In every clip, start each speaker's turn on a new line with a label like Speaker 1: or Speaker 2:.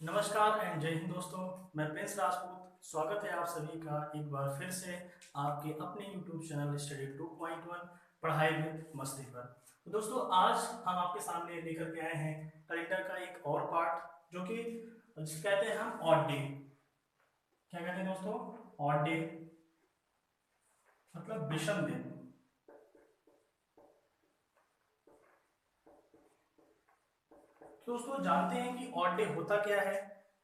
Speaker 1: नमस्कार एंड जय हिंद दोस्तों। मैं प्रिंस राजपूत, स्वागत है आप सभी का एक बार फिर से आपके अपने YouTube चैनल स्टडी 2.1 पढ़ाई विद मस्ती पर। तो दोस्तों आज हम आपके सामने लेकर के आए हैं कैलेंडर का एक और पार्ट जो कि जिसे कहते हैं हम ऑड डे। क्या कहते हैं दोस्तों? ऑड डे मतलब विषम दिन। तो दोस्तों जानते हैं कि ऑड डे होता क्या है,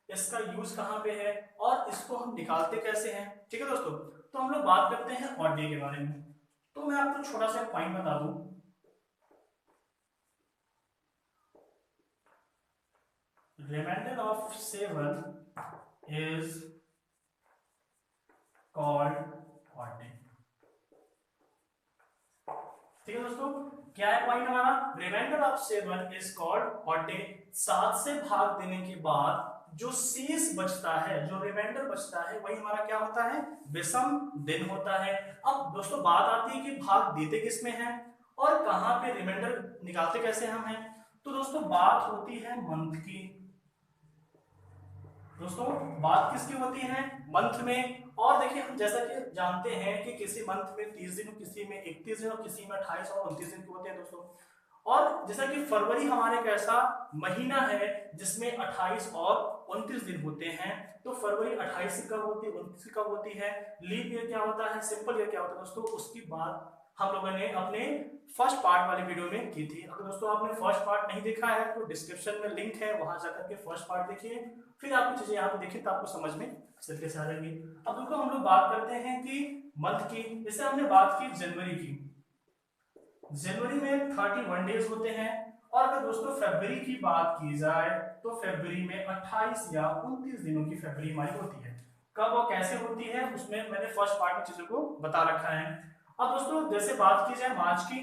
Speaker 1: इसका यूज कहाँ पे है और इसको हम निकालते कैसे हैं। ठीक है दोस्तों, तो हम लोग बात करते हैं ऑड डे के बारे में। तो मैं आपको छोटा सा पॉइंट बता दूं, remainder of 7 is called odd day। ठीक है दोस्तों, क्या है पॉइंट हमारा? Remainder of 7 is called odd day. 7 से भाग देने के बाद जो शेष बचता है, जो रिमाइंडर बचता है, वही हमारा क्या होता है? विषम दिन होता है। अब दोस्तों बात आती है कि भाग देते किस में है और कहां पे रिमाइंडर निकालते कैसे हम हैं। तो दोस्तों बात होती है मंथ की। दोस्तों बात किसकी होती है? मंथ में। और देखिए हम जैसा कि जानते हैं कि किसी मंथ में 30 दिन, किसी में 31 दिन और किसी में 28 और 29 दिन के होते हैं दोस्तों। और जैसा कि फरवरी हमारे एक ऐसा महीना है जिसमें 28 और 29 दिन होते हैं। तो फरवरी 28 कब होती है, 29 कब होती है, लीप ईयर क्या होता है, सिंपल ईयर क्या होता है दोस्तों, उसकी बात हम लोगों ने अपने फर्स्ट पार्ट वाले वीडियो में की थी। अगर दोस्तों आपने फर्स्ट पार्ट नहीं देखा है तो डिस्क्रिप्शन में लिंक है, वहां जाकर के फर्स्ट पार्ट देखिए, फिर आपको चीजें यहाँ पे देखिए तो आपको समझ में अच्छे तरीके से आ जाएगी। अब दोस्तों हम लोग बात करते हैं कि मंथ की। जैसे हमने बात की जनवरी की, जनवरी में 31 डेज होते हैं। और अगर दोस्तों फरवरी की बात की जाए तो फरवरी में 28 या 29 दिनों की फरवरी हमारी होती है। कब और कैसे होती है उसमें मैंने फर्स्ट पार्ट में चीजों को बता रखा है। अब दोस्तों जैसे बात की जाए मार्च की,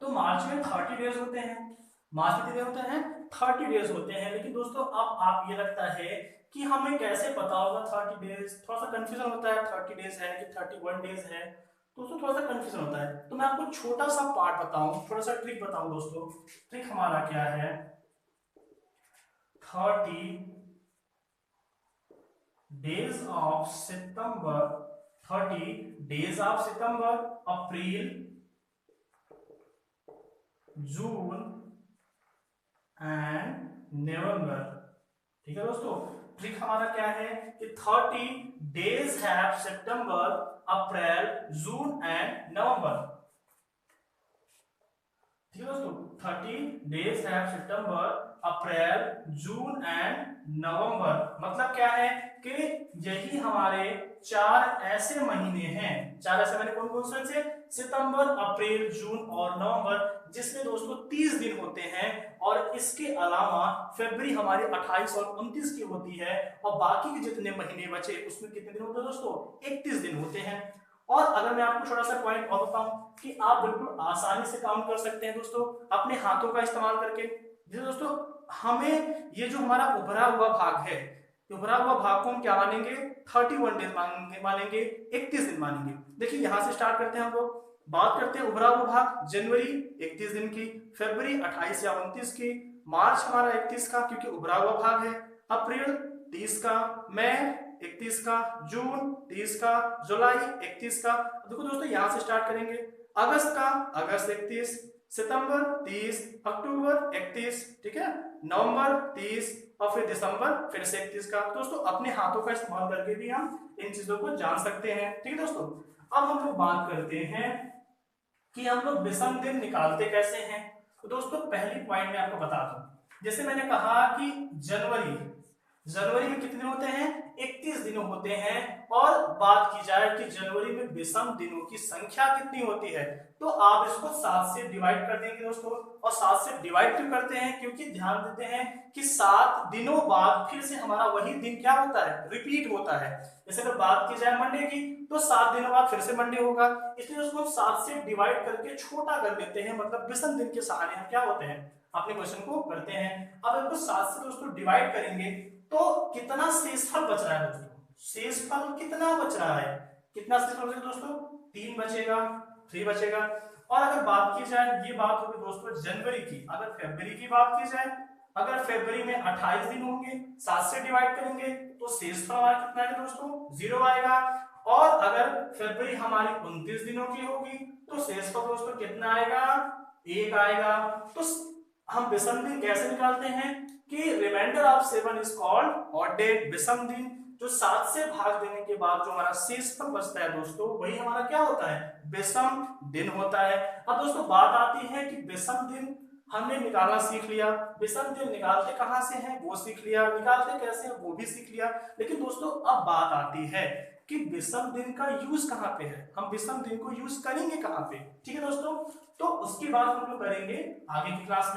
Speaker 1: तो मार्च में 30 डेज होते हैं। मार्च में कितने होते हैं? 30 डेज होते हैं। लेकिन दोस्तों अब आप ये लगता है कि हमें कैसे पता होगा 30 डेज, थोड़ा सा कंफ्यूजन होता है 30 डेज है कि 31 डेज है, दोस्तों थोड़ा सा कंफ्यूजन होता है। तो मैं आपको छोटा सा पार्ट बताऊं, थोड़ा सा ट्रिक बताऊं दोस्तों। ट्रिक हमारा क्या है? 30 days of September, 30 days of September, April, June and November. ठीक है दोस्तों, ट्रिक हमारा क्या है कि 30 days have September, April, June and November. ठीक है दोस्तों, 30 days have September, April, June and November. मतलब क्या है कि यही हमारे 4 ऐसे महीने हैं। 4 ऐसे महीने कौन कौन से? सितंबर, अप्रैल, जून और नवंबर, जिसमें दोस्तों 30 दिन होते हैं। और इसके अलावा फरवरी हमारी 28 और 29 की होती है। और बाकी के जितने महीने बचे उसमें कितने दिन होते हैं दोस्तों? 31 दिन होते हैं। और अगर मैं आपको थोड़ा सा पॉइंट और बताऊं कि आप बिल्कुल आसानी से काउंट कर सकते हैं दोस्तों अपने हाथों का इस्तेमाल करके। जैसे दोस्तों हमें ये जो हमारा उभरा हुआ भाग है, उभरा हुआ भाग को हम क्या मानेंगे? 31 डेज मानेंगे, 31 दिन मानेंगे। देखिए यहां से स्टार्ट करते हैं हम लोग। बात करते हैं उभरा हुआ भाग, जनवरी 31 दिन की, फरवरी 28 या 29 की, मार्च हमारा 31 का क्योंकि उभरा हुआ भाग है, अप्रैल 30 का, मई 31 का, जून 30 का, जुलाई 31 का। देखो दोस्तों यहां से स्टार्ट करेंगे। अगस्त का, अगस्त 31, सितंबर 30, अक्टूबर 31, ठीक है, नवंबर 30 और फिर दिसंबर फिर से 31 का। दोस्तों अपने हाथों का इस्तेमाल करके भी हम इन चीजों को जान सकते हैं। ठीक है दोस्तों, अब हम लोग बात करते हैं कि हम लोग विषम दिन निकालते कैसे हैं। तो दोस्तों पहली पॉइंट मैं आपको बता दूं, जैसे मैंने कहा कि जनवरी, जनवरी में कितने दिन होते हैं? 31 दिन होते हैं। और बात की जाए कि जनवरी में विषम दिनों की संख्या कितनी होती है, तो आप इसको 7 से डिवाइड कर देंगे दोस्तों। और 7 से डिवाइड क्यों करते हैं? क्योंकि ध्यान देते हैं कि 7 दिनों बाद फिर से हमारा वही दिन क्या होता है? रिपीट होता है। जैसे अगर बात की जाए मंडे की, तो 7 दिनों बाद फिर से मंडे होगा, इसलिए उसको 7 से डिवाइड करके छोटा कर देते हैं। मतलब विषम दिन के सहारे हम क्या होते हैं? अपने क्वेश्चन को करते हैं। अब इसको 7 से दोस्तों डिवाइड करेंगे तो कितना शेषफल बच रहा है दोस्तों? शेषफल कितना बच रहा है? कितना शेषफल बचेगा दोस्तों? 3 बचेगा, 3 बचेगा। और अगर बात की जाए, ये बात होगी दोस्तों जनवरी की। अगर फरवरी की बात की जाए, अगर फरवरी में 28 दिन होंगे, 7 से डिवाइड करेंगे तो शेषफल हमारा कितना आएगा दोस्तों, 0 आएगा। और अगर फरवरी हमारी 29 दिनों की होगी तो शेषफल दोस्तों कितना आएगा, 1 आएगा। तो हम विषम दिन कैसे निकालते हैं कि remainder of 7 is called odd date, विषम दिन। जो 7 से भाग देने के बाद जो हमारा शेषफल बचता है दोस्तों, वही हमारा क्या होता है, विषम दिन होता है। अब दोस्तों बात आती है कि विषम दिन हमने निकालना सीख लिया, विषम दिन निकालते कहां से हैं वो सीख लिया, निकालते कैसे हैं वो भी सीख लिया। लेकिन दोस्तों अब बात आती है कि विषम दिन का यूज कहां पे है, हम विषम दिन को यूज करेंगे कहां पे, ठीक है दोस्तों। तो उसकी बात हम लोग करेंगे आगे की क्लास में।